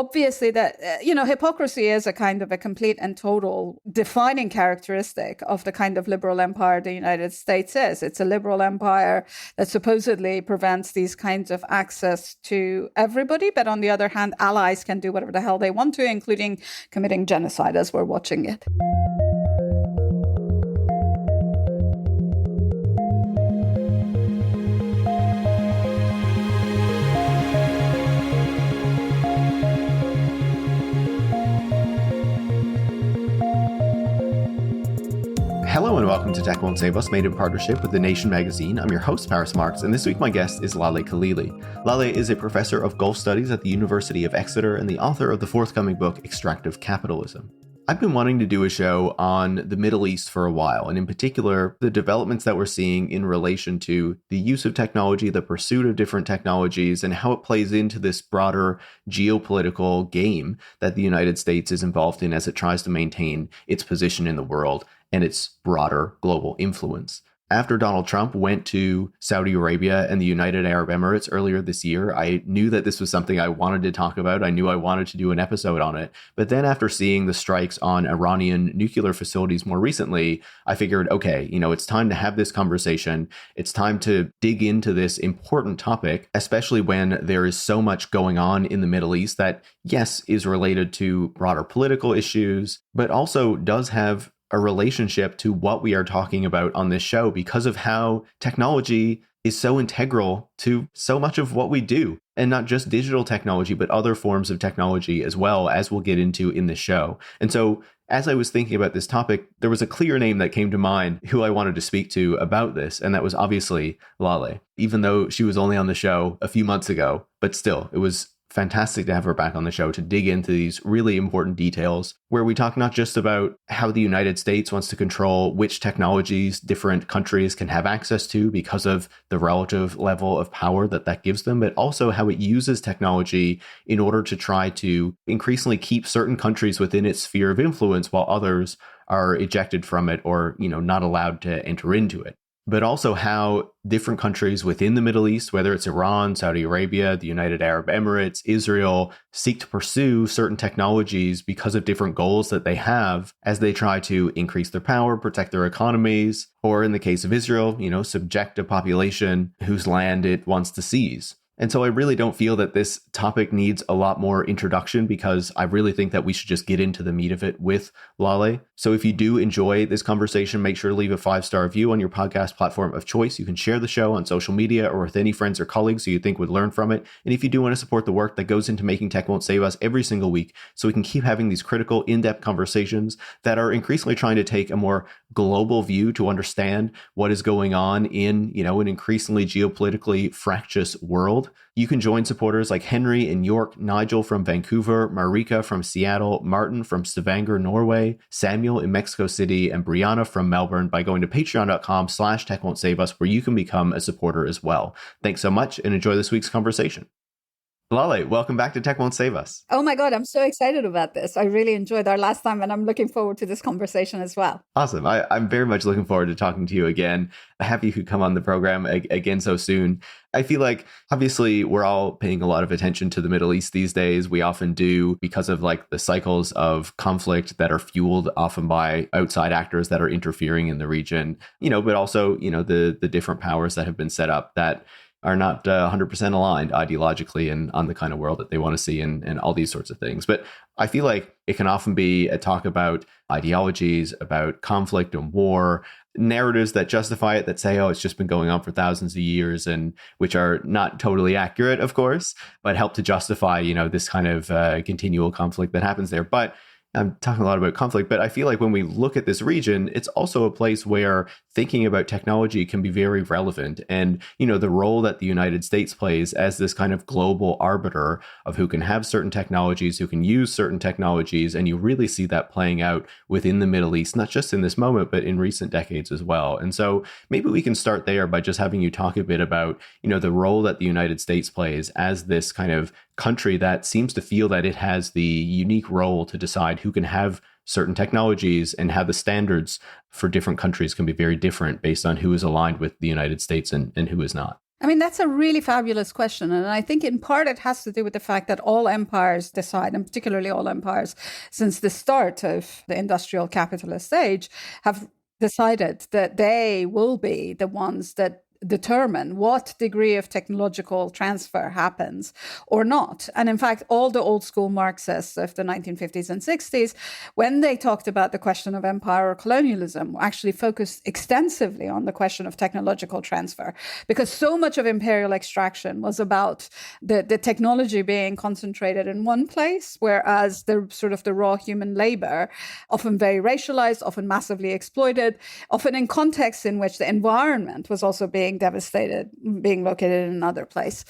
obviously that, hypocrisy is a kind of a complete and total defining characteristic of the kind of liberal empire the United States is. It's a liberal empire that supposedly prevents these kinds of access to everybody. But on the other hand, allies can do whatever the hell they want to, including committing genocide as we're watching it. Hello and welcome to Tech Won't Save Us, made in partnership with The Nation magazine. I'm your host, Marx, and this week my guest is Laleh Khalili. Laleh is a professor of Gulf Studies at the University of Exeter and the author of the forthcoming book, Extractive Capitalism. I've been wanting to do a show on the Middle East for a while, and in particular, the developments that we're seeing in relation to the use of technology, the pursuit of different technologies, and how it plays into this broader geopolitical game that the United States is involved in as it tries to maintain its position in the world and its broader global influence. After Donald Trump went to Saudi Arabia and the United Arab Emirates earlier this year, I knew that this was something I wanted to talk about. I knew I wanted to do an episode on it. But then after seeing the strikes on Iranian nuclear facilities more recently, I figured, okay, it's time to have this conversation. It's time to dig into this important topic, especially when there is so much going on in the Middle East that, yes, is related to broader political issues, but also does have a relationship to what we are talking about on this show because of how technology is so integral to so much of what we do. And not just digital technology, but other forms of technology as well, as we'll get into in this show. And so as I was thinking about this topic, there was a clear name that came to mind who I wanted to speak to about this. And that was obviously Laleh, even though she was only on the show a few months ago. But still, it was fantastic to have her back on the show to dig into these really important details where we talk not just about how the United States wants to control which technologies different countries can have access to because of the relative level of power that gives them, but also how it uses technology in order to try to increasingly keep certain countries within its sphere of influence while others are ejected from it or, not allowed to enter into it. But also how different countries within the Middle East, whether it's Iran, Saudi Arabia, the United Arab Emirates, Israel, seek to pursue certain technologies because of different goals that they have as they try to increase their power, protect their economies, or in the case of Israel, subject a population whose land it wants to seize. And so I really don't feel that this topic needs a lot more introduction because I really think that we should just get into the meat of it with Laleh. So if you do enjoy this conversation, make sure to leave a 5-star review on your podcast platform of choice. You can share the show on social media or with any friends or colleagues who you think would learn from it. And if you do want to support the work that goes into making Tech Won't Save Us every single week, so we can keep having these critical, in-depth conversations that are increasingly trying to take a more global view to understand what is going on in, an increasingly geopolitically fractious world. You can join supporters like Henry in York, Nigel from Vancouver, Marika from Seattle, Martin from Stavanger, Norway, Samuel in Mexico City, and Brianna from Melbourne by going to patreon.com/techwon'tsave-us, where you can become a supporter as well. Thanks so much and enjoy this week's conversation. Laleh, welcome back to Tech Won't Save Us. Oh my God, I'm so excited about this. I really enjoyed our last time and I'm looking forward to this conversation as well. Awesome. I'm very much looking forward to talking to you again. Happy you could come on the program again so soon. I feel like obviously we're all paying a lot of attention to the Middle East these days. We often do because of the cycles of conflict that are fueled often by outside actors that are interfering in the region, but also, the different powers that have been set up that are not 100% aligned ideologically and on the kind of world that they want to see and all these sorts of things. But I feel like it can often be a talk about ideologies, about conflict and war, narratives that justify it, that say, oh, it's just been going on for thousands of years, and which are not totally accurate, of course, but help to justify, this kind of continual conflict that happens there. But I'm talking a lot about conflict, but I feel like when we look at this region, it's also a place where thinking about technology can be very relevant. And, the role that the United States plays as this kind of global arbiter of who can have certain technologies, who can use certain technologies. And you really see that playing out within the Middle East, not just in this moment, but in recent decades as well. And so maybe we can start there by just having you talk a bit about, the role that the United States plays as this kind of country that seems to feel that it has the unique role to decide who can have certain technologies and how the standards for different countries can be very different based on who is aligned with the United States and who is not. I mean, that's a really fabulous question. And I think in part it has to do with the fact that all empires decide, and particularly all empires since the start of the industrial capitalist age, have decided that they will be the ones that determine what degree of technological transfer happens or not. And in fact, all the old school Marxists of the 1950s and 60s, when they talked about the question of empire or colonialism, actually focused extensively on the question of technological transfer, because so much of imperial extraction was about the technology being concentrated in one place, whereas the sort of the raw human labor, often very racialized, often massively exploited, often in contexts in which the environment was also being devastated, being located in another place.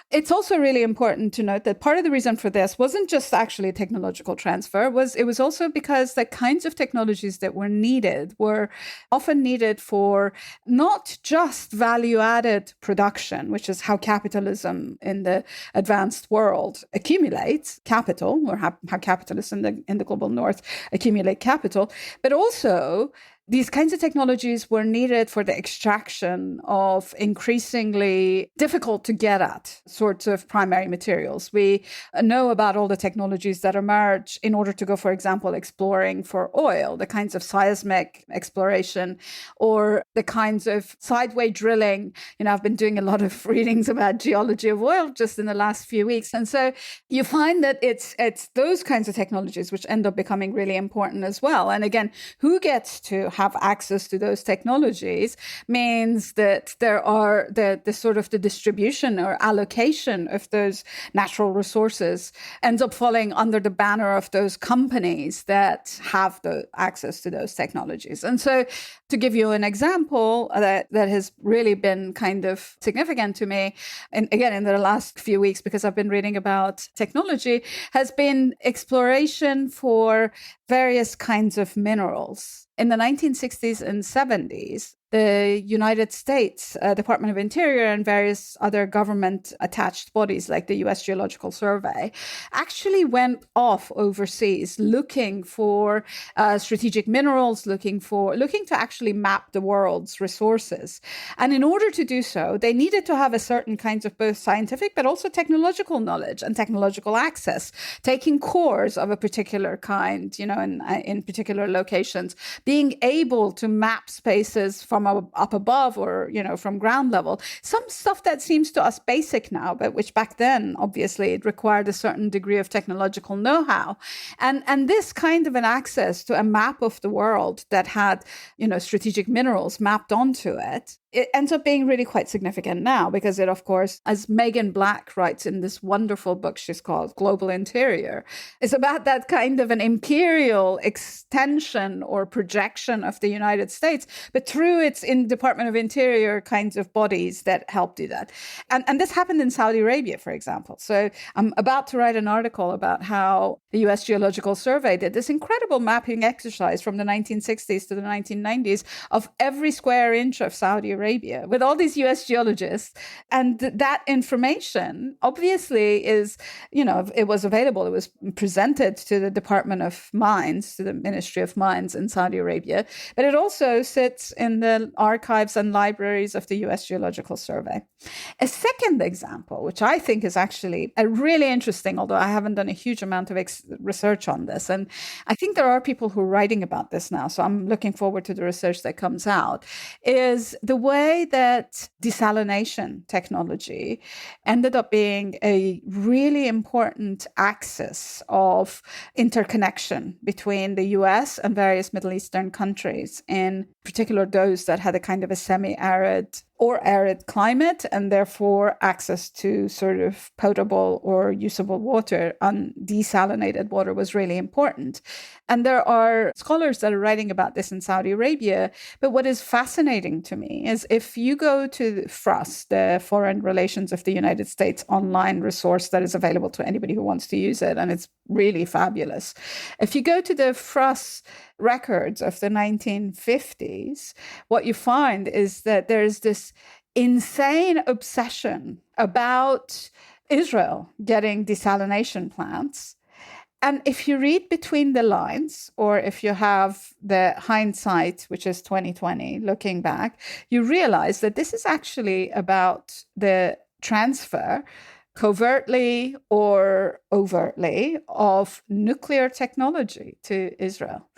It's also really important to note that part of the reason for this wasn't just actually technological transfer, it was also because the kinds of technologies that were needed were often needed for not just value-added production, which is how capitalism in the advanced world accumulates capital, or how capitalists in the global north accumulate capital, but also these kinds of technologies were needed for the extraction of increasingly difficult to get at sorts of primary materials. We know about all the technologies that emerge in order to go, for example, exploring for oil, the kinds of seismic exploration or the kinds of sideway drilling. I've been doing a lot of readings about geology of oil just in the last few weeks. And so you find that it's those kinds of technologies which end up becoming really important as well. And again, who gets to have access to those technologies means that there are the sort of the distribution or allocation of those natural resources ends up falling under the banner of those companies that have the access to those technologies. And so to give you an example that has really been kind of significant to me, and again, in the last few weeks, because I've been reading about technology, has been exploration for various kinds of minerals. In the 1960s and 70s, the United States Department of Interior and various other government-attached bodies like the U.S. Geological Survey actually went off overseas looking for strategic minerals, looking to actually map the world's resources. And in order to do so, they needed to have a certain kinds of both scientific but also technological knowledge and technological access, taking cores of a particular kind, in particular locations, being able to map spaces from up above or, from ground level. Some stuff that seems to us basic now, but which back then, obviously, it required a certain degree of technological know-how. And this kind of an access to a map of the world that had, strategic minerals mapped onto it ends up being really quite significant now because it, of course, as Megan Black writes in this wonderful book she's called Global Interior, is about that kind of an imperial extension or projection of the United States, but through its Department of Interior kinds of bodies that help do that. And this happened in Saudi Arabia, for example. So I'm about to write an article about how the U.S. Geological Survey did this incredible mapping exercise from the 1960s to the 1990s of every square inch of Saudi Arabia with all these US geologists. And that information obviously is, it was available. It was presented to the Department of Mines, to the Ministry of Mines in Saudi Arabia. But it also sits in the archives and libraries of the US Geological Survey. A second example, which I think is actually a really interesting, although I haven't done a huge amount of research on this. And I think there are people who are writing about this now. So I'm looking forward to the research that comes out, is the way that desalination technology ended up being a really important axis of interconnection between the US and various Middle Eastern countries, in particular those that had a kind of a semi-arid or arid climate, and therefore access to sort of potable or usable water, desalinated water, was really important. And there are scholars that are writing about this in Saudi Arabia. But what is fascinating to me is if you go to FRUS, the Foreign Relations of the United States online resource that is available to anybody who wants to use it, and it's really fabulous. If you go to the FRUS records of the 1950s, what you find is that there's this insane obsession about Israel getting desalination plants. And if you read between the lines, or if you have the hindsight, which is 2020, looking back, you realize that this is actually about the transfer, covertly or overtly, of nuclear technology to Israel.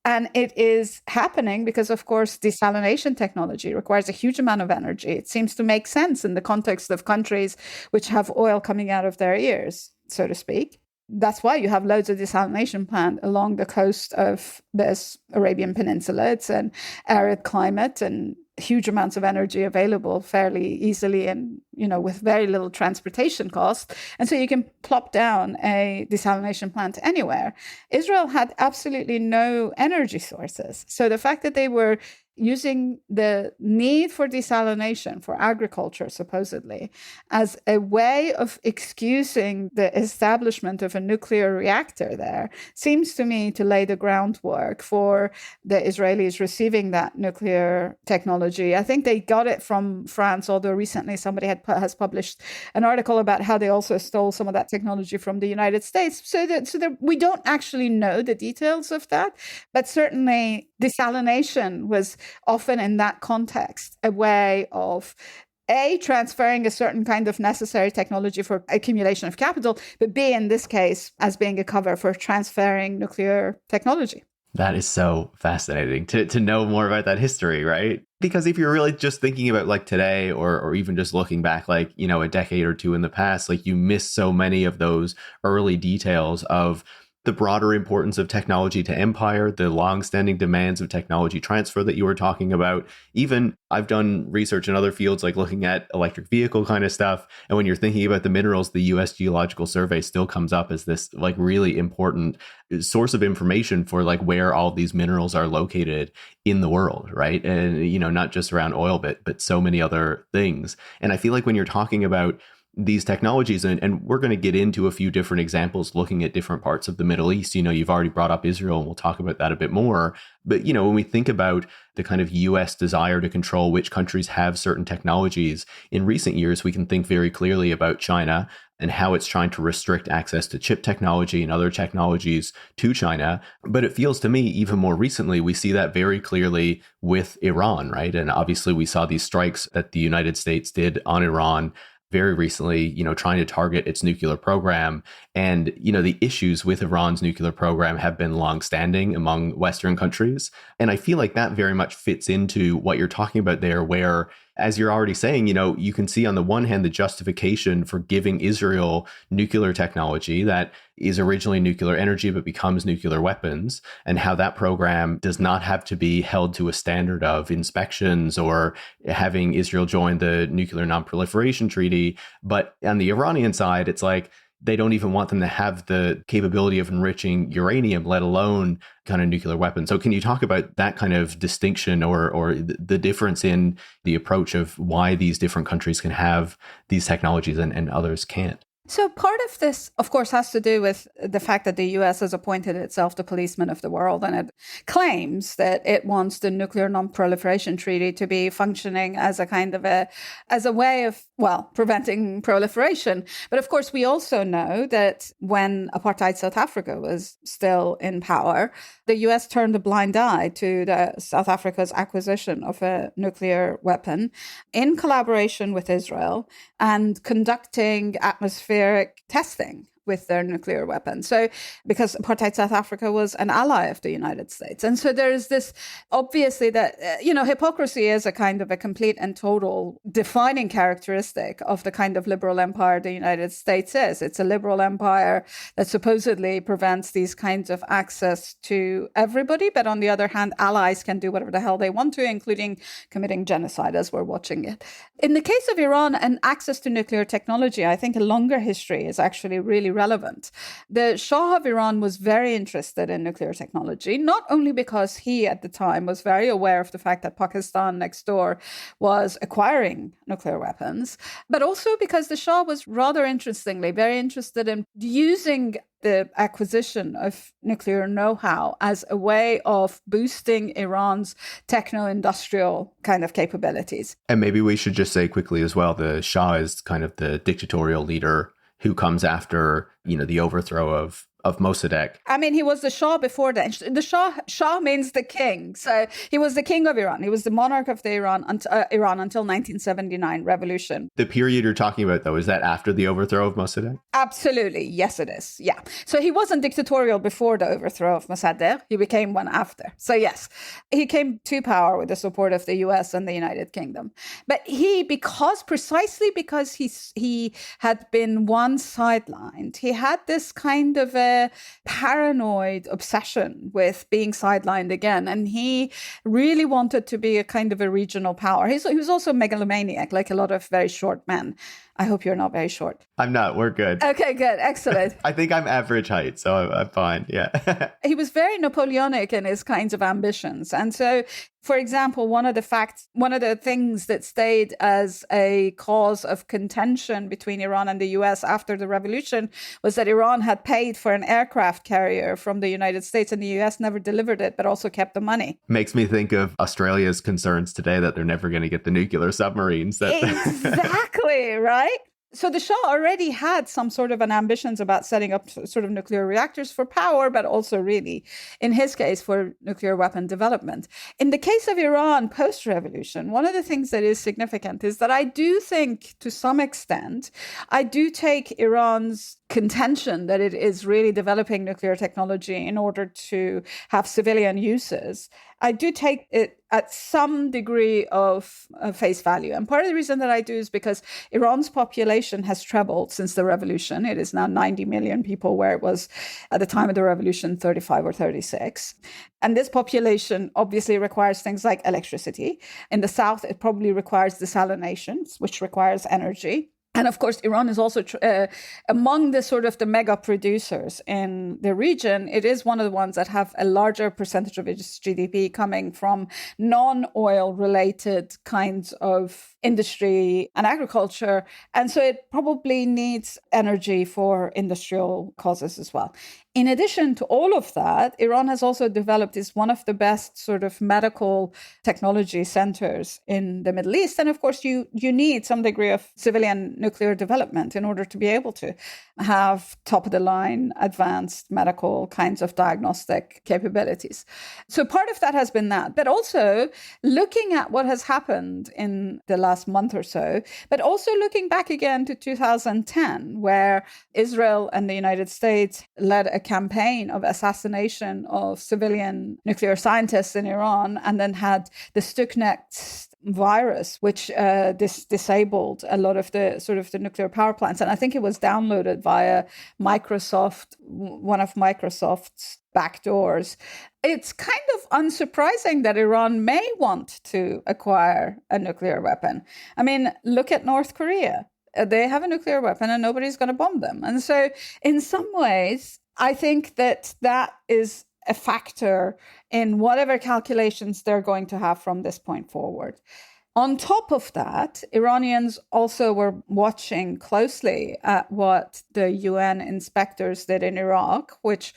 And it is happening because, of course, desalination technology requires a huge amount of energy. It seems to make sense in the context of countries which have oil coming out of their ears, so to speak. That's why you have loads of desalination plant along the coast of this Arabian Peninsula. It's an arid climate and huge amounts of energy available fairly easily and, with very little transportation cost. And so you can plop down a desalination plant anywhere. Israel had absolutely no energy sources. So the fact that they were using the need for desalination for agriculture, supposedly, as a way of excusing the establishment of a nuclear reactor there, seems to me to lay the groundwork for the Israelis receiving that nuclear technology. I think they got it from France, although recently somebody has published an article about how they also stole some of that technology from the United States. So that we don't actually know the details of that, but certainly desalination was often in that context a way of transferring a certain kind of necessary technology for accumulation of capital, but B, in this case, as being a cover for transferring nuclear technology. That is so fascinating to know more about that history, right? Because if you're really just thinking about like today or even just looking back like, a decade or two in the past, like you miss so many of those early details of the broader importance of technology to empire, the long-standing demands of technology transfer that you were talking about. Even I've done research in other fields, like looking at electric vehicle kind of stuff. And when you're thinking about the minerals, the U.S. Geological Survey still comes up as this like really important source of information for like where all these minerals are located in the world, right? And, not just around oil, but so many other things. And I feel like when you're talking about these technologies, and we're going to get into a few different examples looking at different parts of the Middle East. You've already brought up Israel, and we'll talk about that a bit more. But, when we think about the kind of US desire to control which countries have certain technologies, in recent years, we can think very clearly about China and how it's trying to restrict access to chip technology and other technologies to China. But it feels to me, even more recently, we see that very clearly with Iran, right? And obviously, we saw these strikes that the United States did on Iran very recently, trying to target its nuclear program. And, the issues with Iran's nuclear program have been longstanding among Western countries. And I feel like that very much fits into what you're talking about there, where, as you're already saying, you can see on the one hand, the justification for giving Israel nuclear technology that is originally nuclear energy, but becomes nuclear weapons, and how that program does not have to be held to a standard of inspections or having Israel join the Nuclear Non-Proliferation Treaty. But on the Iranian side, it's like, they don't even want them to have the capability of enriching uranium, let alone kind of nuclear weapons. So can you talk about that kind of distinction or the difference in the approach of why these different countries can have these technologies and others can't? So part of this, of course, has to do with the fact that the US has appointed itself the policeman of the world, and it claims that it wants the Nuclear Non-Proliferation Treaty to be functioning as a kind of as a way of, preventing proliferation. But of course, we also know that when apartheid South Africa was still in power, the US turned a blind eye to South Africa's acquisition of a nuclear weapon in collaboration with Israel and conducting atmospheric testing with their nuclear weapon. So because apartheid South Africa was an ally of the United States. And so there is this, obviously, that, hypocrisy is a kind of a complete and total defining characteristic of the kind of liberal empire the United States is. It's a liberal empire that supposedly prevents these kinds of access to everybody. But on the other hand, allies can do whatever the hell they want to, including committing genocide as we're watching it. In the case of Iran and access to nuclear technology, I think a longer history is actually really relevant. The Shah of Iran was very interested in nuclear technology, not only because he at the time was very aware of the fact that Pakistan next door was acquiring nuclear weapons, but also because the Shah was rather interestingly very interested in using the acquisition of nuclear know-how as a way of boosting Iran's techno-industrial kind of capabilities. And maybe we should just say quickly as well, the Shah is kind of the dictatorial leader who comes after, the overthrow of of Mossadegh. I mean, he was the Shah before that. The Shah means the king. So he was the king of Iran. He was the monarch of the Iran until 1979 revolution. The period you're talking about, though, is that after the overthrow of Mossadegh? Absolutely. Yes, it is. Yeah. So he wasn't dictatorial before the overthrow of Mossadegh. He became one after. So yes, he came to power with the support of the US and the United Kingdom. But precisely because he had been one sidelined, he had this kind of a paranoid obsession with being sidelined again. And he really wanted to be a kind of a regional power. He was also a megalomaniac, like a lot of very short men. I hope you're not very short. I'm not. We're good. Okay, good. Excellent. I think I'm average height, so I'm fine. Yeah. He was very Napoleonic in his kinds of ambitions. And so, for example, one of the things that stayed as a cause of contention between Iran and the US after the revolution was that Iran had paid for an aircraft carrier from the United States and the US never delivered it, but also kept the money. Makes me think of Australia's concerns today that they're never going to get the nuclear submarines. Exactly, right? So the Shah already had some sort of an ambitions about setting up sort of nuclear reactors for power, but also really, in his case, for nuclear weapon development. In the case of Iran post-revolution, one of the things that is significant is that I do think, to some extent, I do take Iran's contention that it is really developing nuclear technology in order to have civilian uses. I do take it at some degree of face value. And part of the reason that I do is because Iran's population has trebled since the revolution. It is now 90 million people, where it was at the time of the revolution 35 or 36. And this population obviously requires things like electricity. In the south, it probably requires desalination, which requires energy. And of course, Iran is also among the sort of the mega producers in the region. It is one of the ones that have a larger percentage of its GDP coming from non-oil related kinds of industry and agriculture. And so it probably needs energy for industrial causes as well. In addition to all of that, Iran has also developed is one of the best sort of medical technology centers in the Middle East. And of course, you need some degree of civilian nuclear development in order to be able to have top-of-the-line advanced medical kinds of diagnostic capabilities. So part of that has been that, but also looking at what has happened in the last month or so, but also looking back again to 2010, where Israel and the United States led a campaign of assassination of civilian nuclear scientists in Iran, and then had the Stuxnet virus, which disabled a lot of the sort of the nuclear power plants. And I think it was downloaded via Microsoft, one of Microsoft's backdoors. It's kind of unsurprising that Iran may want to acquire a nuclear weapon. I mean, look at North Korea. They have a nuclear weapon and nobody's going to bomb them. And so in some ways, I think that is a factor in whatever calculations they're going to have from this point forward. On top of that, Iranians also were watching closely at what the UN inspectors did in Iraq, which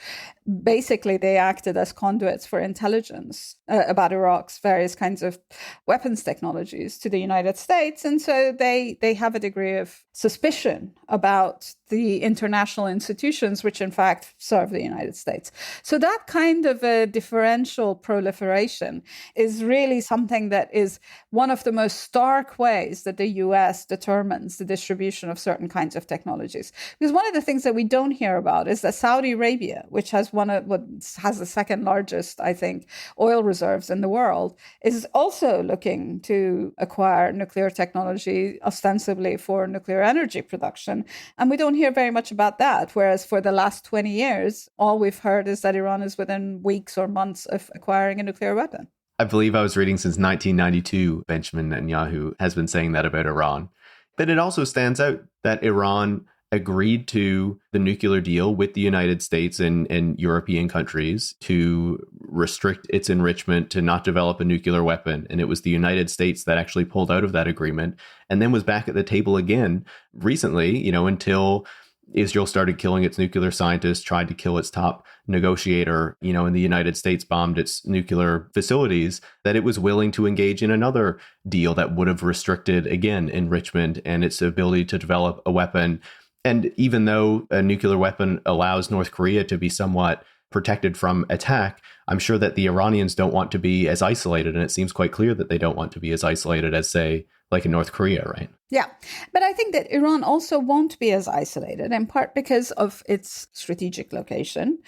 basically they acted as conduits for intelligence about Iraq's various kinds of weapons technologies to the United States. And so they have a degree of suspicion about the international institutions, which in fact serve the United States. So that kind of a differential proliferation is really something that is one of the most stark ways that the US determines the distribution of certain kinds of technologies. Because one of the things that we don't hear about is that Saudi Arabia, which has has the second largest, I think, oil reserves in the world, is also looking to acquire nuclear technology, ostensibly for nuclear energy production. And we don't hear very much about that. Whereas for the last 20 years, all we've heard is that Iran is within weeks or months of acquiring a nuclear weapon. I believe I was reading since 1992, Benjamin Netanyahu has been saying that about Iran. But it also stands out that Iran agreed to the nuclear deal with the United States and European countries to restrict its enrichment, to not develop a nuclear weapon. And it was the United States that actually pulled out of that agreement and then was back at the table again recently, until Israel started killing its nuclear scientists, tried to kill its top negotiator, and the United States bombed its nuclear facilities, that it was willing to engage in another deal that would have restricted, again, enrichment and its ability to develop a weapon. And even though a nuclear weapon allows North Korea to be somewhat protected from attack, I'm sure that the Iranians don't want to be as isolated. And it seems quite clear that they don't want to be as isolated as, say, like in North Korea, right? Yeah. But I think that Iran also won't be as isolated, in part because of its strategic location,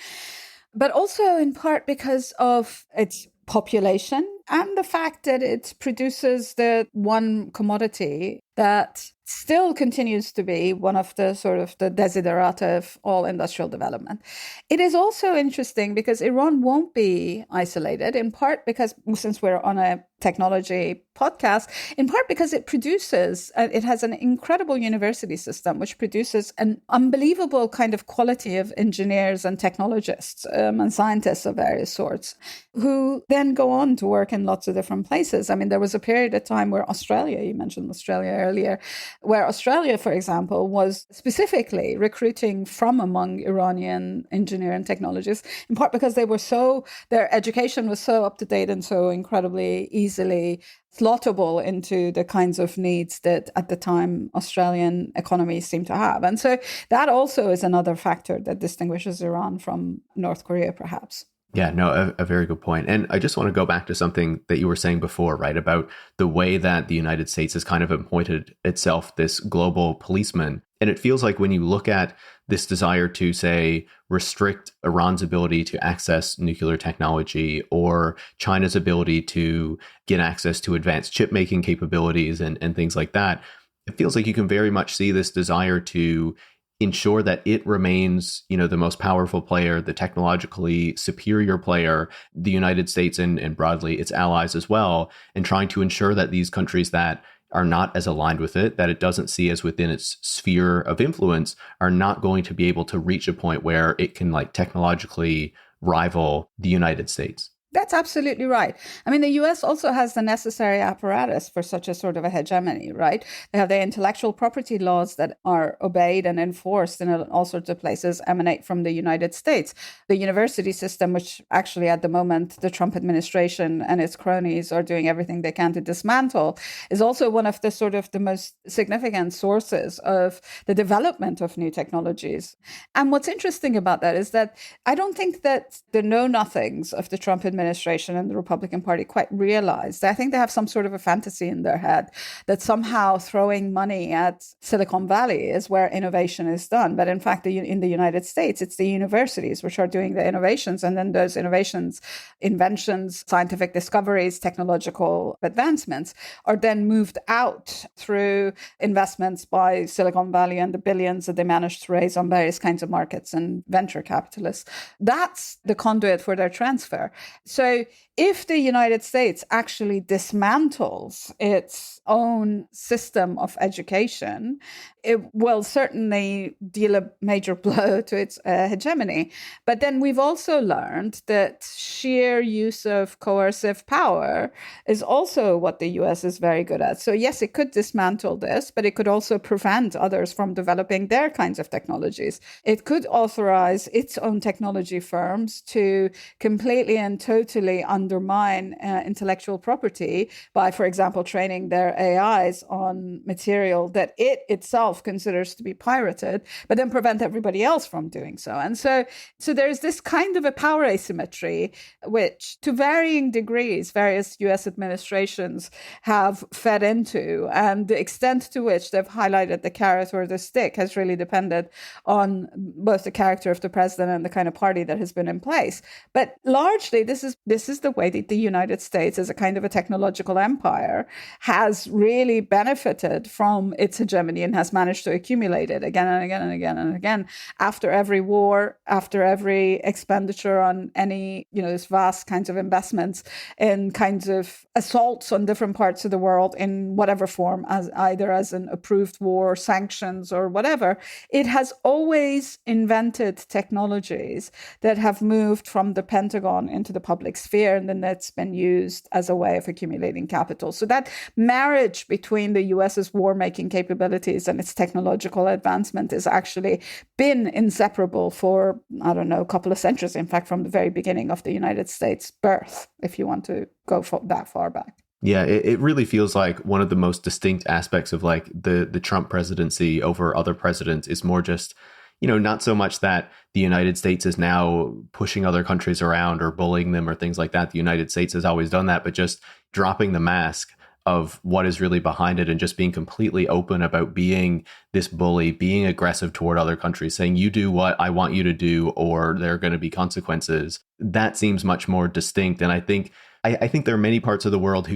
but also in part because of its population and the fact that it produces the one commodity that still continues to be one of the sort of the desiderata of all industrial development. It is also interesting because Iran won't be isolated, in part because, since we're on a technology podcast, in part because it has an incredible university system which produces an unbelievable kind of quality of engineers and technologists and scientists of various sorts who then go on to work in lots of different places. I mean, there was a period of time where you mentioned Australia earlier, where Australia, for example, was specifically recruiting from among Iranian engineer and technologists, in part because their education was so up to date and so incredibly easily slottable into the kinds of needs that at the time Australian economies seemed to have. And so that also is another factor that distinguishes Iran from North Korea, perhaps. Yeah, no, a very good point. And I just want to go back to something that you were saying before, right, about the way that the United States has kind of appointed itself this global policeman. And it feels like when you look at this desire to, say, restrict Iran's ability to access nuclear technology or China's ability to get access to advanced chip making capabilities and things like that, it feels like you can very much see this desire to ensure that it remains, the most powerful player, the technologically superior player, the United States and broadly its allies as well, and trying to ensure that these countries that are not as aligned with it, that it doesn't see as within its sphere of influence, are not going to be able to reach a point where it can technologically rival the United States. That's absolutely right. I mean, the US also has the necessary apparatus for such a sort of a hegemony, right? They have the intellectual property laws that are obeyed and enforced in all sorts of places, emanate from the United States. The university system, which actually at the moment the Trump administration and its cronies are doing everything they can to dismantle, is also one of the sort of the most significant sources of the development of new technologies. And what's interesting about that is that I don't think that the know-nothings of the Trump administration and the Republican Party quite realized. I think they have some sort of a fantasy in their head that somehow throwing money at Silicon Valley is where innovation is done. But in fact, in the United States, it's the universities which are doing the innovations. And then those innovations, inventions, scientific discoveries, technological advancements are then moved out through investments by Silicon Valley and the billions that they managed to raise on various kinds of markets and venture capitalists. That's the conduit for their transfer. So if the United States actually dismantles its own system of education, it will certainly deal a major blow to its hegemony. But then we've also learned that sheer use of coercive power is also what the US is very good at. So yes, it could dismantle this, but it could also prevent others from developing their kinds of technologies. It could authorize its own technology firms to completely and totally undermine intellectual property by, for example, training their AIs on material that it itself considers to be pirated, but then prevent everybody else from doing so. And so there's this kind of a power asymmetry, which to varying degrees, various US administrations have fed into. And the extent to which they've highlighted the carrot or the stick has really depended on both the character of the president and the kind of party that has been in place. But largely, this is the way that the United States, as a kind of a technological empire, has really benefited from its hegemony and has managed to accumulate it again and again and again and again after every war, after every expenditure on any, this vast kinds of investments in kinds of assaults on different parts of the world in whatever form, as either as an approved war, sanctions, or whatever. It has always invented technologies that have moved from the Pentagon into the public sphere, and then that's been used as a way of accumulating capital. So that marriage between the US's war-making capabilities and its technological advancement has actually been inseparable for, a couple of centuries, in fact, from the very beginning of the United States birth, if you want to go that far back. Yeah, it really feels like one of the most distinct aspects of like the Trump presidency over other presidents is more just, not so much that the United States is now pushing other countries around or bullying them or things like that. The United States has always done that, but just dropping the mask of what is really behind it and just being completely open about being this bully, being aggressive toward other countries, saying you do what I want you to do or there are going to be consequences. That seems much more distinct. And I think there are many parts of the world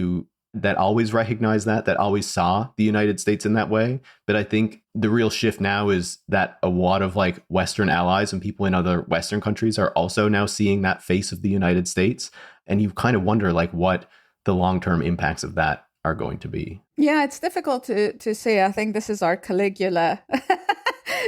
that always recognize that always saw the United States in that way. But I think the real shift now is that a lot of like Western allies and people in other Western countries are also now seeing that face of the United States. And you kind of wonder like what the long-term impacts of that are going to be. Yeah, it's difficult to say. I think this is our Caligula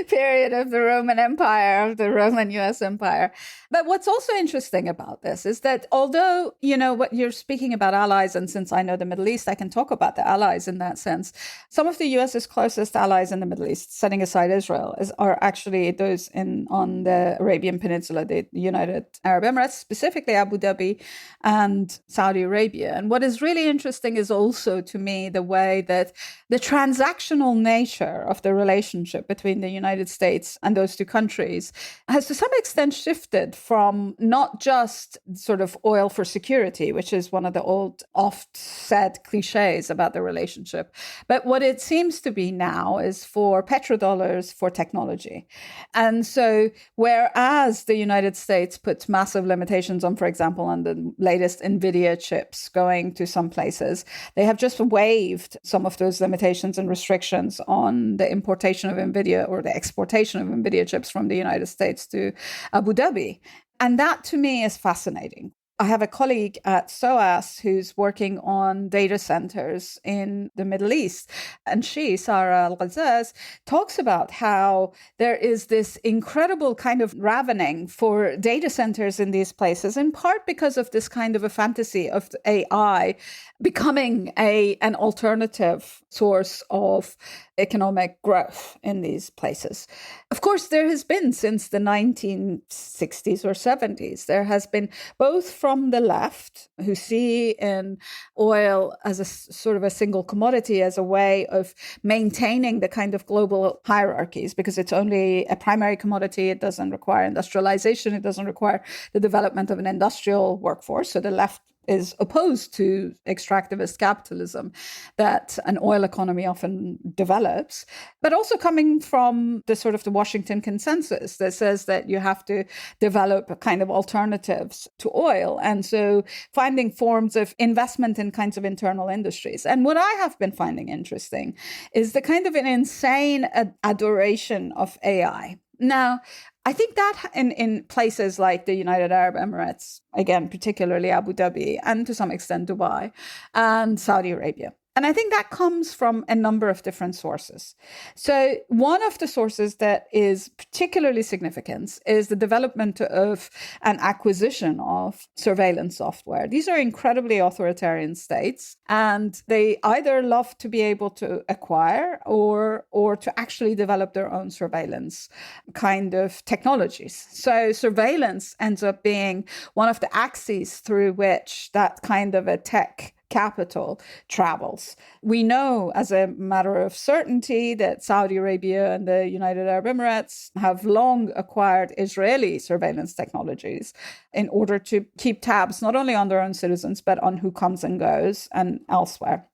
period of the Roman Empire, of the Roman US Empire. But what's also interesting about this is that although, what you're speaking about allies, and since I know the Middle East, I can talk about the allies in that sense. Some of the US's closest allies in the Middle East, setting aside Israel, are actually those on the Arabian Peninsula, the United Arab Emirates, specifically Abu Dhabi and Saudi Arabia. And what is really interesting is also, to me, the way that the transactional nature of the relationship between the United States and those two countries has to some extent shifted from not just sort of oil for security, which is one of the old oft said cliches about the relationship, but what it seems to be now is for petrodollars for technology. And so whereas the United States puts massive limitations on, for example, on the latest NVIDIA chips going to some places, they have just waived some of those limitations and restrictions on the importation of NVIDIA or the exportation of NVIDIA chips from the United States to Abu Dhabi. And that to me is fascinating. I have a colleague at SOAS who's working on data centers in the Middle East. And she, Sarah Al-Ghazaz, talks about how there is this incredible kind of ravening for data centers in these places, in part because of this kind of a fantasy of AI becoming an alternative source of economic growth in these places. Of course, there has been since the 1960s or 70s, there has been both from the left who see in oil as a sort of a single commodity, as a way of maintaining the kind of global hierarchies, because it's only a primary commodity. It doesn't require industrialization. It doesn't require the development of an industrial workforce. So the left is opposed to extractivist capitalism that an oil economy often develops, but also coming from the sort of the Washington consensus that says that you have to develop kind of alternatives to oil. And so finding forms of investment in kinds of internal industries. And what I have been finding interesting is the kind of an insane adoration of AI. Now, I think that in places like the United Arab Emirates, again, particularly Abu Dhabi, and to some extent Dubai and Saudi Arabia. And I think that comes from a number of different sources. So one of the sources that is particularly significant is the development of an acquisition of surveillance software. These are incredibly authoritarian states, and they either love to be able to acquire or to actually develop their own surveillance kind of technologies. So surveillance ends up being one of the axes through which that kind of a tech capital travels. We know as a matter of certainty that Saudi Arabia and the United Arab Emirates have long acquired Israeli surveillance technologies in order to keep tabs not only on their own citizens, but on who comes and goes and elsewhere.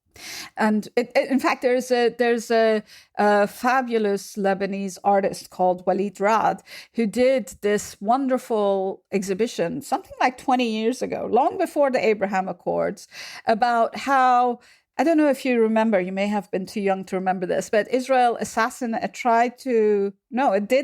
And in fact, there's a fabulous Lebanese artist called Walid Rad who did this wonderful exhibition something like 20 years ago, long before the Abraham Accords, about how, I don't know if you remember, you may have been too young to remember this, but Israel did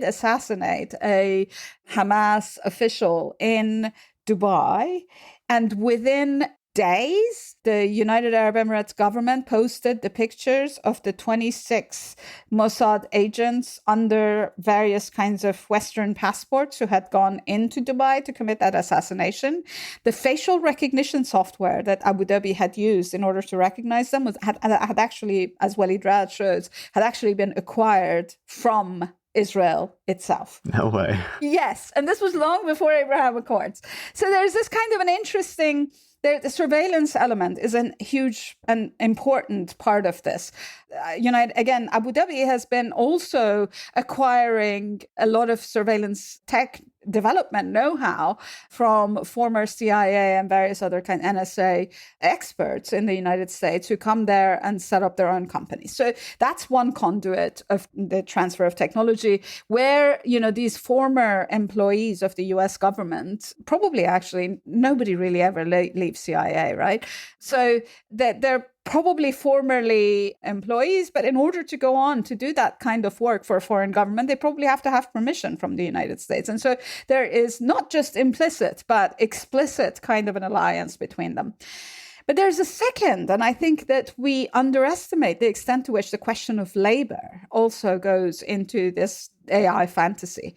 assassinate a Hamas official in Dubai, and within days, the United Arab Emirates government posted the pictures of the 26 Mossad agents under various kinds of Western passports who had gone into Dubai to commit that assassination. The facial recognition software that Abu Dhabi had used in order to recognize them had actually, as Walid Rad shows, had actually been acquired from Israel itself. No way. Yes. And this was long before Abraham Accords. So there's this kind of an interesting The surveillance element is a huge and important part of this. Again, Abu Dhabi has been also acquiring a lot of surveillance tech development know-how from former CIA and various other kind of NSA experts in the United States who come there and set up their own companies. So that's one conduit of the transfer of technology where, these former employees of the US government, probably actually nobody really ever leaves CIA, right? So that they're probably formerly employees, but in order to go on to do that kind of work for a foreign government, they probably have to have permission from the United States. And so there is not just implicit, but explicit kind of an alliance between them. But there's a second, and I think that we underestimate the extent to which the question of labor also goes into this AI fantasy.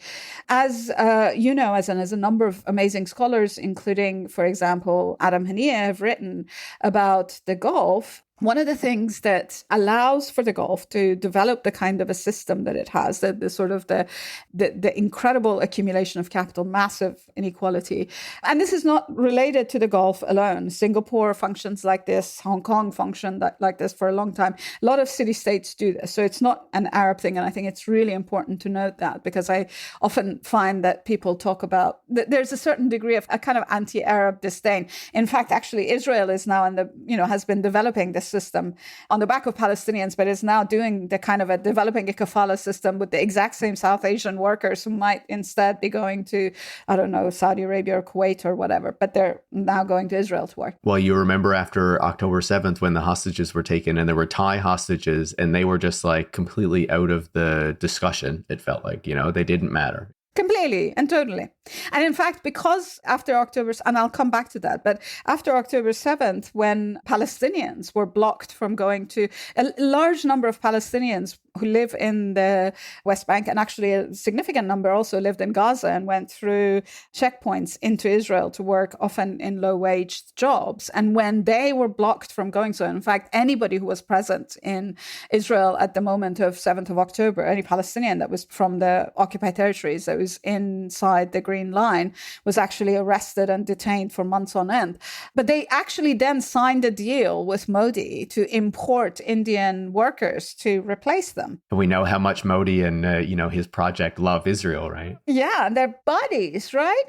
As as a number of amazing scholars, including, for example, Adam Hanieh, have written about the Gulf, one of the things that allows for the Gulf to develop the kind of a system that it has, the incredible accumulation of capital, massive inequality. And this is not related to the Gulf alone. Singapore functions like this. Hong Kong functioned like this for a long time. A lot of city-states do this. So it's not an Arab thing. And I think it's really important to note that, because I often find that people talk about, there's a certain degree of a kind of anti-Arab disdain. In fact, actually, Israel is now has been developing this system on the back of Palestinians, but is now doing the kind of developing a kafala system with the exact same South Asian workers who might instead be going to, I don't know, Saudi Arabia or Kuwait or whatever, but they're now going to Israel to work. Well, you remember after October 7th when the hostages were taken and there were Thai hostages and they were just like completely out of the discussion, it felt like, they didn't matter. Completely and totally. And in fact, because after October, and I'll come back to that, but after October 7th, when Palestinians were blocked from going to, a large number of Palestinians who live in the West Bank, and actually a significant number also lived in Gaza and went through checkpoints into Israel to work, often in low-wage jobs. And when they were blocked from going, so in fact, anybody who was present in Israel at the moment of 7th of October, any Palestinian that was from the occupied territories that was inside the Green Line, was actually arrested and detained for months on end. But they actually then signed a deal with Modi to import Indian workers to replace them. And we know how much Modi and his project love Israel, right? Yeah, they're buddies, right?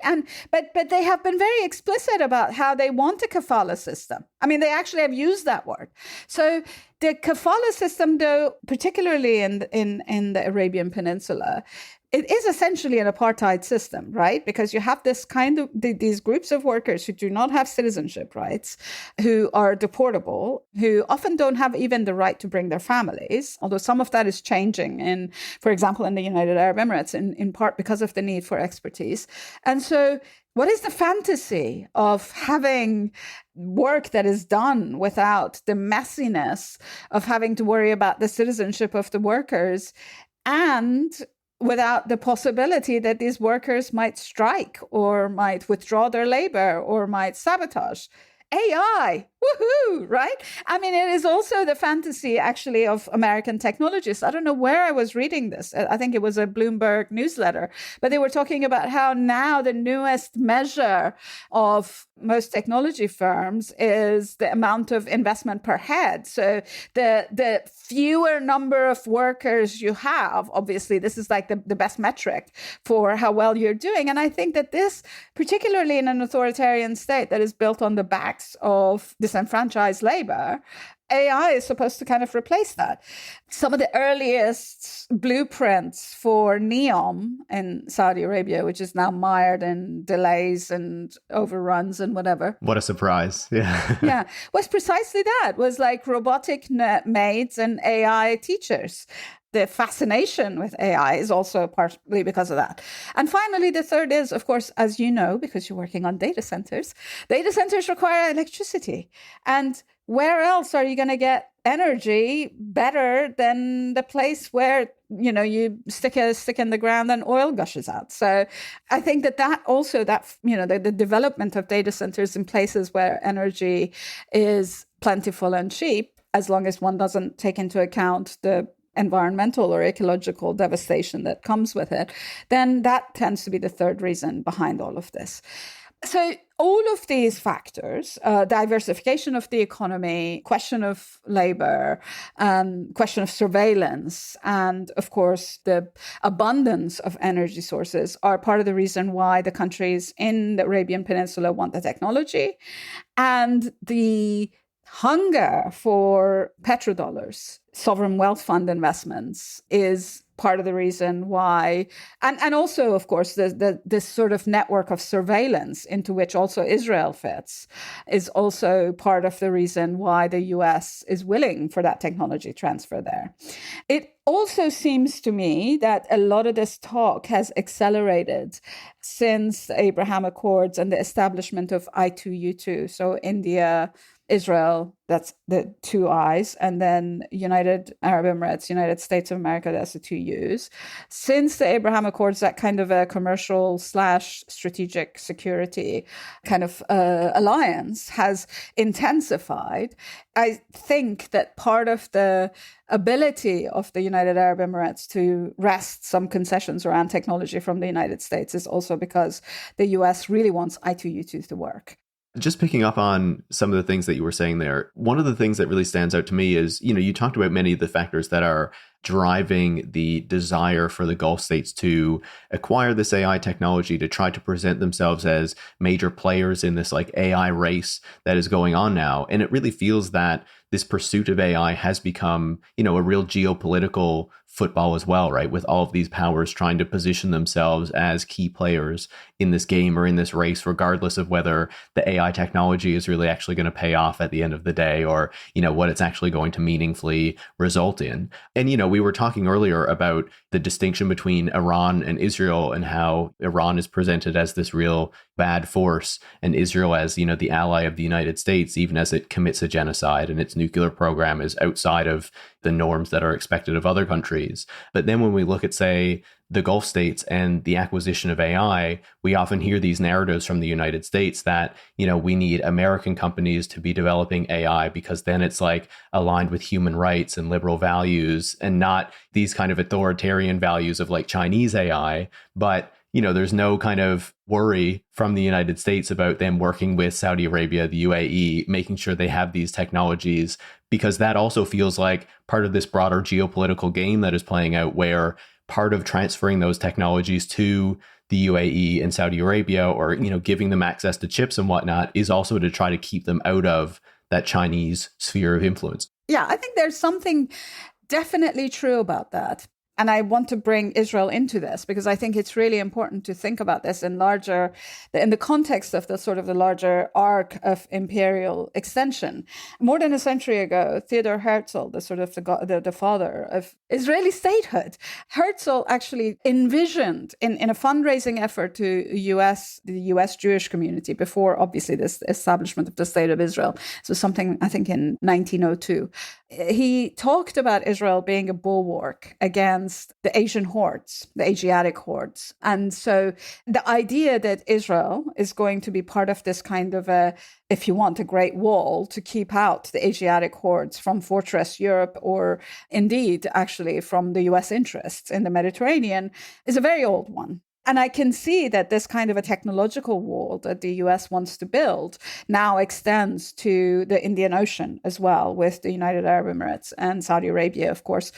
But they have been very explicit about how they want a kafala system. I mean, they actually have used that word. So the kafala system, though, particularly in the Arabian Peninsula, it is essentially an apartheid system, right? Because you have this kind of these groups of workers who do not have citizenship rights, who are deportable, who often don't have even the right to bring their families, although some of that is changing for example, in the United Arab Emirates, in part because of the need for expertise. And so what is the fantasy of having work that is done without the messiness of having to worry about the citizenship of the workers, and without the possibility that these workers might strike or might withdraw their labor or might sabotage? AI, woohoo, right? I mean, it is also the fantasy, actually, of American technologists. I don't know where I was reading this. I think it was a Bloomberg newsletter, but they were talking about how now the newest measure of most technology firms is the amount of investment per head. So the fewer number of workers you have, obviously, this is like the best metric for how well you're doing. And I think that this, particularly in an authoritarian state that is built on the backs of disenfranchised labor, AI is supposed to kind of replace that. Some of the earliest blueprints for NEOM in Saudi Arabia, which is now mired in delays and overruns and whatever. What a surprise. Yeah. Yeah, was precisely that, was like robotic maids and AI teachers. The fascination with AI is also partly because of that. And finally, the third is, of course, as you know, because you're working on data centers require electricity. And where else are you going to get energy better than the place where, you stick a stick in the ground and oil gushes out? So I think that also, the development of data centers in places where energy is plentiful and cheap, as long as one doesn't take into account the environmental or ecological devastation that comes with it, then that tends to be the third reason behind all of this. So all of these factors, diversification of the economy, question of labor, question of surveillance, and of course, the abundance of energy sources are part of the reason why the countries in the Arabian Peninsula want the technology. And the hunger for petrodollars, sovereign wealth fund investments, is part of the reason why, and also, of course, this sort of network of surveillance into which also Israel fits is also part of the reason why the US is willing for that technology transfer there. It also seems to me that a lot of this talk has accelerated since the Abraham Accords and the establishment of I2U2. So India, Israel, that's the two I's, and then United Arab Emirates, United States of America, that's the two U's. Since the Abraham Accords, that kind of a commercial / strategic security kind of alliance has intensified. I think that part of the ability of the United Arab Emirates to wrest some concessions around technology from the United States is also because the US really wants I2U2 to work. Just picking up on some of the things that you were saying there, one of the things that really stands out to me is, you talked about many of the factors that are driving the desire for the Gulf states to acquire this AI technology to try to present themselves as major players in this like AI race that is going on now. And it really feels that this pursuit of AI has become, a real geopolitical football as well, right? With all of these powers trying to position themselves as key players in this game or in this race, regardless of whether the AI technology is really actually going to pay off at the end of the day or, what it's actually going to meaningfully result in. And, we were talking earlier about the distinction between Iran and Israel and how Iran is presented as this real bad force and Israel as, the ally of the United States, even as it commits a genocide and its nuclear program is outside of the norms that are expected of other countries. But then when we look at, say, the Gulf states and the acquisition of AI, we often hear these narratives from the United States that, we need American companies to be developing AI because then it's like aligned with human rights and liberal values and not these kind of authoritarian values of like Chinese AI. But there's no kind of worry from the United States about them working with Saudi Arabia, the UAE, making sure they have these technologies, because that also feels like part of this broader geopolitical game that is playing out, where part of transferring those technologies to the UAE and Saudi Arabia, or, giving them access to chips and whatnot, is also to try to keep them out of that Chinese sphere of influence. Yeah, I think there's something definitely true about that. And I want to bring Israel into this because I think it's really important to think about this in the context of the sort of the larger arc of imperial extension. More than a century ago, Theodor Herzl, the father of Israeli statehood, Herzl actually envisioned in a fundraising effort to the US Jewish community before obviously this establishment of the State of Israel. So something I think in 1902. He talked about Israel being a bulwark against the Asian hordes, the Asiatic hordes. And so the idea that Israel is going to be part of this kind of if you want, a great wall to keep out the Asiatic hordes from Fortress Europe, or indeed actually from the US interests in the Mediterranean, is a very old one. And I can see that this kind of a technological wall that the US wants to build now extends to the Indian Ocean as well, with the United Arab Emirates and Saudi Arabia, of course,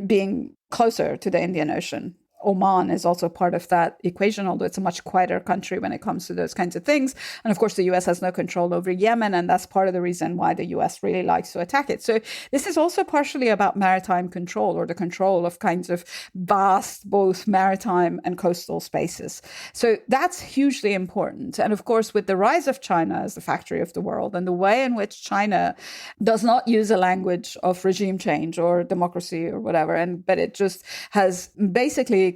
being closer to the Indian Ocean. Oman is also part of that equation, although it's a much quieter country when it comes to those kinds of things. And of course, the US has no control over Yemen, and that's part of the reason why the US really likes to attack it. So this is also partially about maritime control, or the control of kinds of vast, both maritime and coastal spaces. So that's hugely important. And of course, with the rise of China as the factory of the world, and the way in which China does not use a language of regime change or democracy or whatever, but it just has basically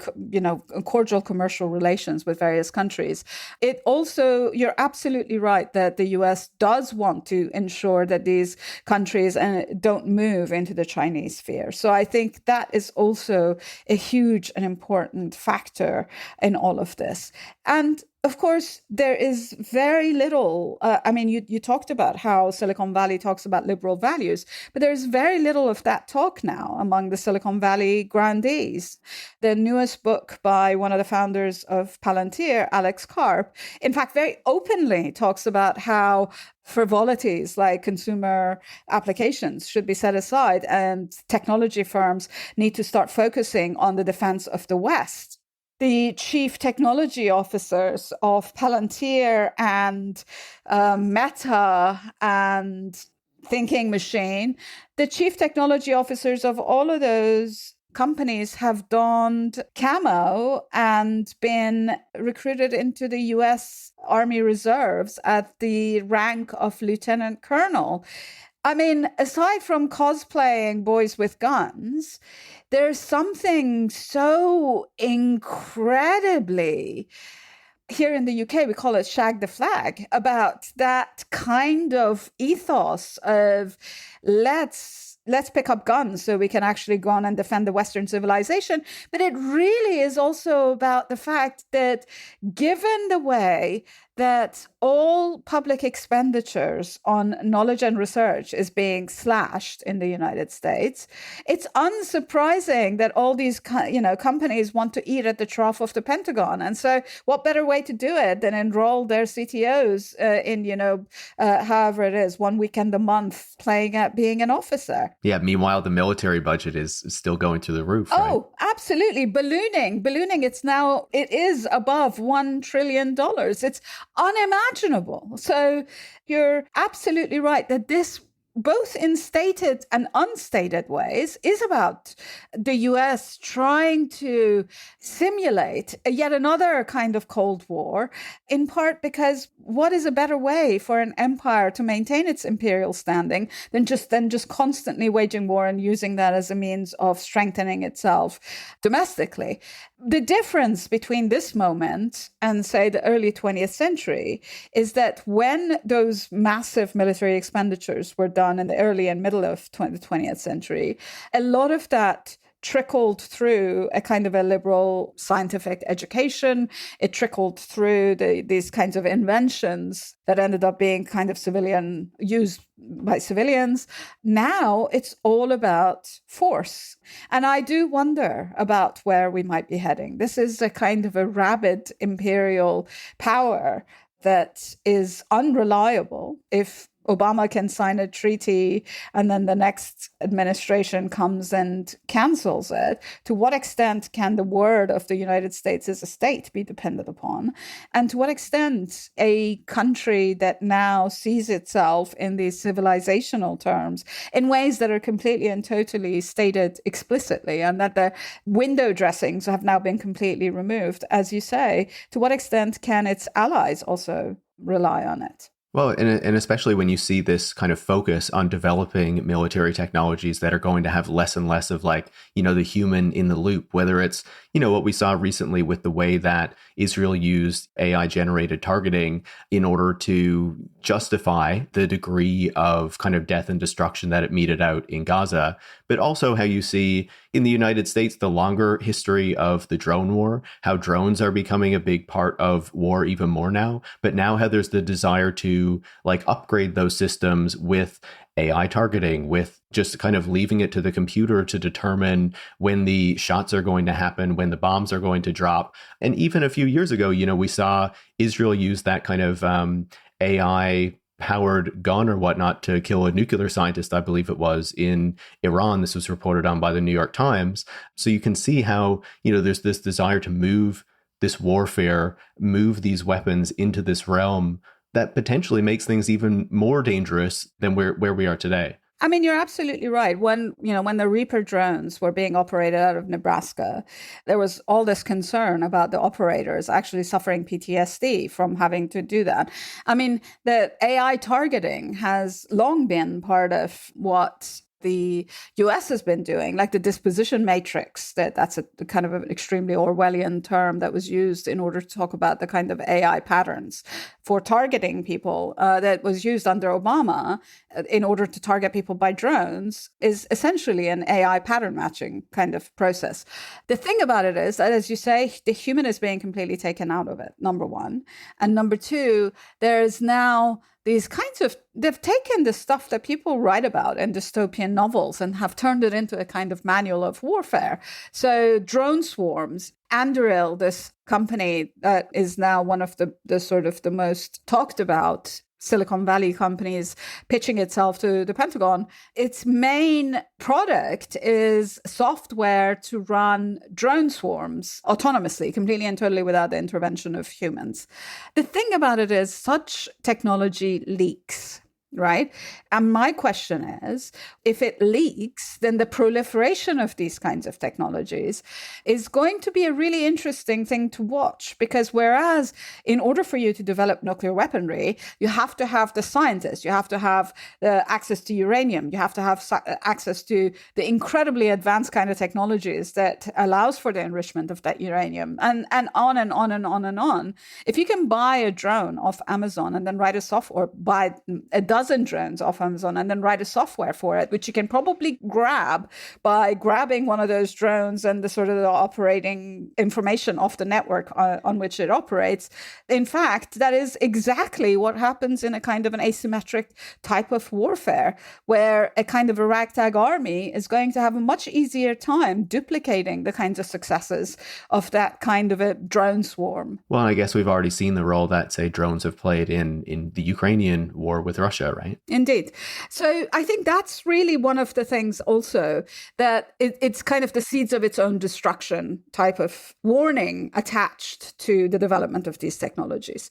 cordial commercial relations with various countries. It also, you're absolutely right that the US does want to ensure that these countries don't move into the Chinese sphere. So I think that is also a huge and important factor in all of this. And Of course, there is very little. You talked about how Silicon Valley talks about liberal values, but there's very little of that talk now among the Silicon Valley grandees. The newest book by one of the founders of Palantir, Alex Karp, in fact, very openly talks about how frivolities like consumer applications should be set aside and technology firms need to start focusing on the defense of the West. The chief technology officers of Palantir and Meta and Thinking Machine, the chief technology officers of all of those companies have donned camo and been recruited into the US Army Reserves at the rank of lieutenant colonel. I mean, aside from cosplaying boys with guns, there's something so incredibly, here in the UK, we call it shag the flag, about that kind of ethos of let's pick up guns so we can actually go on and defend the Western civilization. But it really is also about the fact that given the way that all public expenditures on knowledge and research is being slashed in the United States, it's unsurprising that all these companies want to eat at the trough of the Pentagon. And so what better way to do it than enroll their CTOs in, however it is, 1 weekend a month playing at being an officer. Yeah, meanwhile, the military budget is still going through the roof. Right? Oh, absolutely. Ballooning. It is above $1 trillion. It's unimaginable. So you're absolutely right that this, both in stated and unstated ways, is about the US trying to simulate yet another kind of Cold War, in part because what is a better way for an empire to maintain its imperial standing than just constantly waging war and using that as a means of strengthening itself domestically? The difference between this moment and, say, the early 20th century is that when those massive military expenditures were done in the early and middle of the 20th century, a lot of that trickled through a kind of a liberal scientific education. It trickled through these kinds of inventions that ended up being kind of used by civilians. Now it's all about force. And I do wonder about where we might be heading. This is a kind of a rabid imperial power that is unreliable. If Obama can sign a treaty and then the next administration comes and cancels it, to what extent can the word of the United States as a state be depended upon? And to what extent a country that now sees itself in these civilizational terms in ways that are completely and totally stated explicitly, and that the window dressings have now been completely removed, as you say, to what extent can its allies also rely on it? Well, and especially when you see this kind of focus on developing military technologies that are going to have less and less of the human in the loop, whether it's, what we saw recently with the way that Israel used AI generated targeting in order to justify the degree of kind of death and destruction that it meted out in Gaza, but also how you see in the United States, the longer history of the drone war, how drones are becoming a big part of war even more now, but now how there's the desire to upgrade those systems with AI targeting, with just kind of leaving it to the computer to determine when the shots are going to happen, when the bombs are going to drop. And even a few years ago, we saw Israel use that kind of AI powered gun or whatnot to kill a nuclear scientist, I believe it was, in Iran. This was reported on by the New York Times. So you can see how, there's this desire to move this warfare, move these weapons into this realm that potentially makes things even more dangerous than where we are today. I mean, you're absolutely right. When the Reaper drones were being operated out of Nebraska, there was all this concern about the operators actually suffering PTSD from having to do that. I mean, the AI targeting has long been part of what the US has been doing, like the disposition matrix, that's a kind of an extremely Orwellian term that was used in order to talk about the kind of AI patterns for targeting people that was used under Obama in order to target people by drones, is essentially an AI pattern matching kind of process. The thing about it is that, as you say, the human is being completely taken out of it, number one. And number two, there's now these kinds of, they've taken the stuff that people write about in dystopian novels and have turned it into a kind of manual of warfare. So drone swarms, Anduril, this company that is now one of the sort of the most talked about Silicon Valley companies pitching itself to the Pentagon, its main product is software to run drone swarms autonomously, completely and totally without the intervention of humans. The thing about it is such technology leaks, right? And my question is, if it leaks, then the proliferation of these kinds of technologies is going to be a really interesting thing to watch. Because whereas in order for you to develop nuclear weaponry, you have to have the scientists, you have to have the access to uranium, you have to have access to the incredibly advanced kind of technologies that allows for the enrichment of that uranium, and on and on and on and on. If you can buy a drone off Amazon and then write a software, buy a dozen drones off Amazon and then write a software for it, which you can probably grab by grabbing one of those drones and the sort of the operating information off the network on which it operates. In fact, that is exactly what happens in a kind of an asymmetric type of warfare, where a kind of a ragtag army is going to have a much easier time duplicating the kinds of successes of that kind of a drone swarm. Well, I guess we've already seen the role that, say, drones have played in the Ukrainian war with Russia, right? Indeed. So I think that's really one of the things also, that it's kind of the seeds of its own destruction type of warning attached to the development of these technologies.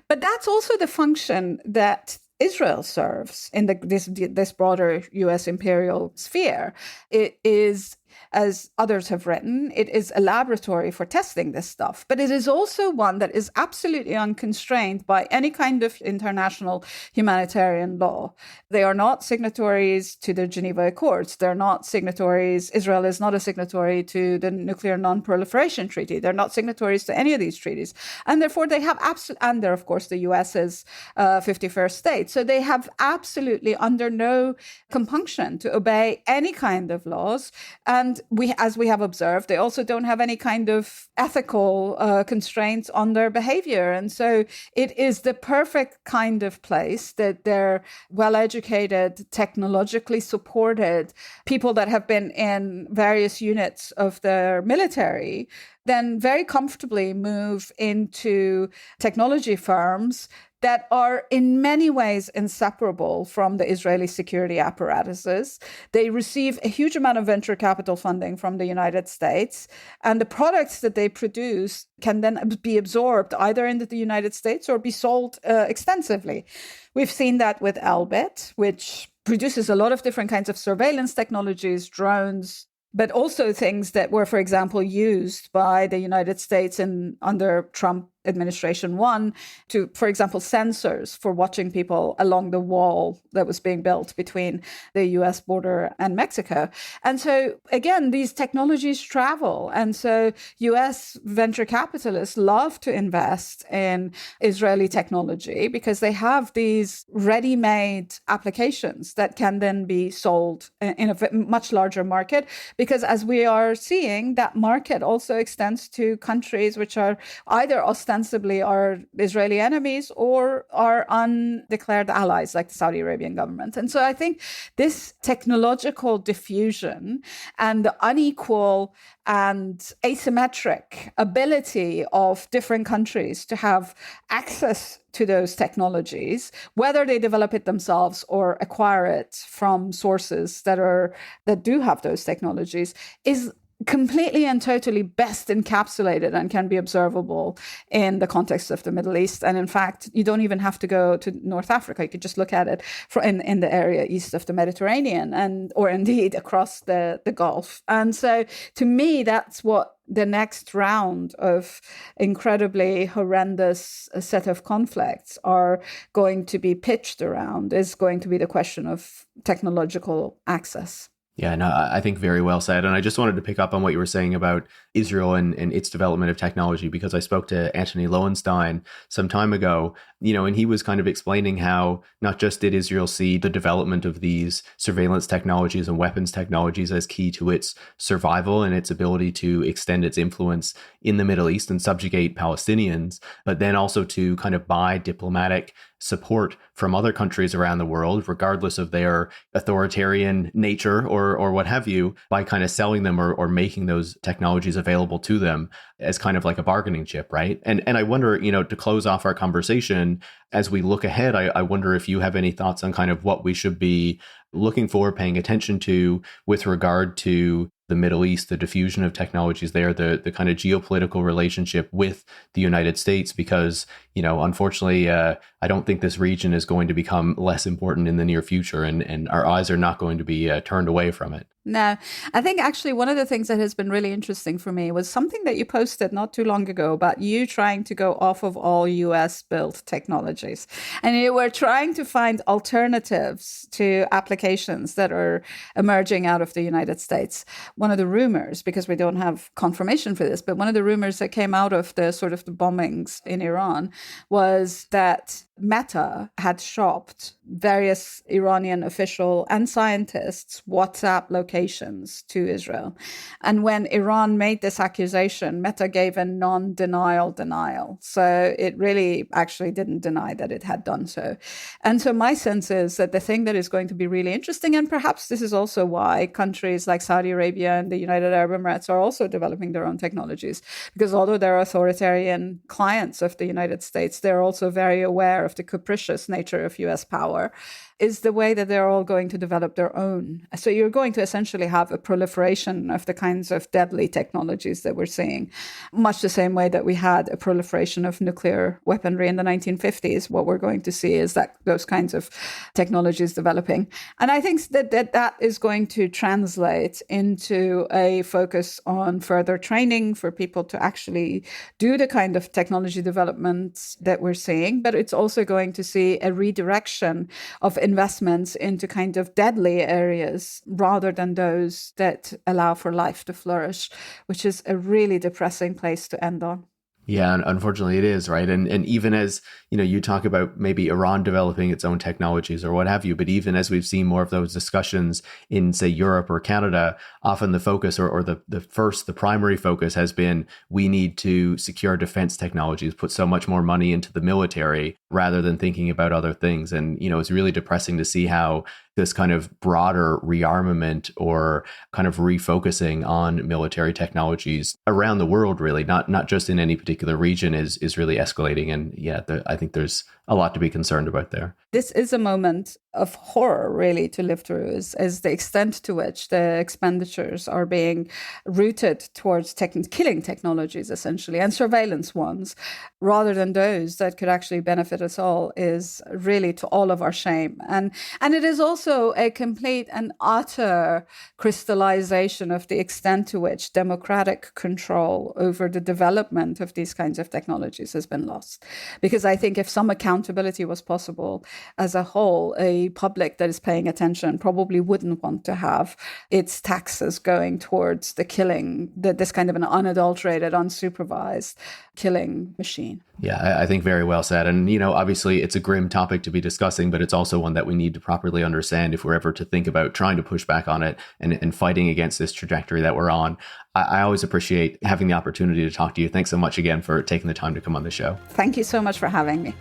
But that's also the function that Israel serves in this broader US imperial sphere. It is, as others have written, it is a laboratory for testing this stuff, but it is also one that is absolutely unconstrained by any kind of international humanitarian law. They are not signatories to the Geneva Accords. They're not signatories. Israel is not a signatory to the Nuclear Non-Proliferation Treaty. They're not signatories to any of these treaties. And therefore they have and they're, of course, the US's 51st state. So they have absolutely under no compunction to obey any kind of laws. And as we have observed, they also don't have any kind of ethical constraints on their behavior. And so it is the perfect kind of place that they're well-educated, technologically supported people that have been in various units of their military then very comfortably move into technology firms that are in many ways inseparable from the Israeli security apparatuses. They receive a huge amount of venture capital funding from the United States, and the products that they produce can then be absorbed either into the United States or be sold extensively. We've seen that with Elbit, which produces a lot of different kinds of surveillance technologies, drones, but also things that were, for example, used by the United States under Trump administration 1 to, for example, sensors for watching people along the wall that was being built between the US border and Mexico. And so, again, these technologies travel. And so US venture capitalists love to invest in Israeli technology because they have these ready-made applications that can then be sold in a much larger market. Because as we are seeing, that market also extends to countries which are either ostensibly are Israeli enemies or are undeclared allies, like the Saudi Arabian government. And so I think this technological diffusion and the unequal and asymmetric ability of different countries to have access to those technologies, whether they develop it themselves or acquire it from sources that do have those technologies, is completely and totally best encapsulated and can be observable in the context of the Middle East. And in fact, you don't even have to go to North Africa. You could just look at it in the area east of the Mediterranean or indeed across the Gulf. And so to me, that's what the next round of incredibly horrendous set of conflicts are going to be pitched around, is going to be the question of technological access. Yeah, no, I think very well said. And I just wanted to pick up on what you were saying about Israel and its development of technology, because I spoke to Anthony Lowenstein some time ago, and he was kind of explaining how not just did Israel see the development of these surveillance technologies and weapons technologies as key to its survival and its ability to extend its influence in the Middle East and subjugate Palestinians, but then also to kind of buy diplomatic support from other countries around the world, regardless of their authoritarian nature or what have you, by kind of selling them or making those technologies available to them as kind of like a bargaining chip, right? And I wonder, to close off our conversation, as we look ahead, I wonder if you have any thoughts on kind of what we should be looking for, paying attention to with regard to the Middle East, the diffusion of technologies there, the kind of geopolitical relationship with the United States, because, unfortunately, I don't think this region is going to become less important in the near future, and our eyes are not going to be turned away from it. No, I think actually one of the things that has been really interesting for me was something that you posted not too long ago about you trying to go off of all US built technologies. And you were trying to find alternatives to applications that are emerging out of the United States. One of the rumors, because we don't have confirmation for this, but one of the rumors that came out of the sort of the bombings in Iran was that Meta had shopped various Iranian official and scientists' WhatsApp locations to Israel. And when Iran made this accusation, Meta gave a non-denial denial. So it really actually didn't deny that it had done so. And so my sense is that the thing that is going to be really interesting, and perhaps this is also why countries like Saudi Arabia and the United Arab Emirates are also developing their own technologies, because although they're authoritarian clients of the United States, they're also very aware of the capricious nature of US power, is the way that they're all going to develop their own. So you're going to essentially have a proliferation of the kinds of deadly technologies that we're seeing, much the same way that we had a proliferation of nuclear weaponry in the 1950s. What we're going to see is that those kinds of technologies developing. And I think that is going to translate into a focus on further training for people to actually do the kind of technology development that we're seeing. But it's also going to see a redirection of investments into kind of deadly areas rather than those that allow for life to flourish, which is a really depressing place to end on. Yeah, unfortunately it is, right? And even as, you talk about maybe Iran developing its own technologies or what have you, but even as we've seen more of those discussions in, say, Europe or Canada, often the focus or the primary focus has been, we need to secure defense technologies, put so much more money into the military rather than thinking about other things. And, it's really depressing to see how this kind of broader rearmament or kind of refocusing on military technologies around the world, really, not just in any particular region, is really escalating. And yeah, I think there's a lot to be concerned about there. This is a moment of horror, really, to live through, is the extent to which the expenditures are being routed towards killing technologies, essentially, and surveillance ones, rather than those that could actually benefit us all, is really to all of our shame. And it is also a complete and utter crystallization of the extent to which democratic control over the development of these kinds of technologies has been lost. Because I think if some accountability was possible as a whole, a public that is paying attention probably wouldn't want to have its taxes going towards the killing, this kind of an unadulterated, unsupervised killing machine. Yeah, I think very well said. And, obviously it's a grim topic to be discussing, but it's also one that we need to properly understand if we're ever to think about trying to push back on it and fighting against this trajectory that we're on. I always appreciate having the opportunity to talk to you. Thanks so much again for taking the time to come on the show. Thank you so much for having me.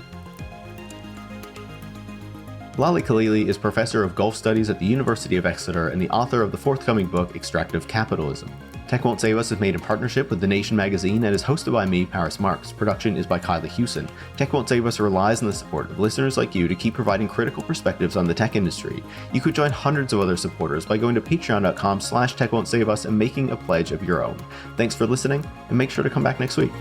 Laleh Khalili is professor of Gulf Studies at the University of Exeter and the author of the forthcoming book, Extractive Capitalism. Tech Won't Save Us is made in partnership with The Nation magazine and is hosted by me, Paris Marx. Production is by Kyla Hewson. Tech Won't Save Us relies on the support of listeners like you to keep providing critical perspectives on the tech industry. You could join hundreds of other supporters by going to patreon.com/techwon'tsave us and making a pledge of your own. Thanks for listening, and make sure to come back next week.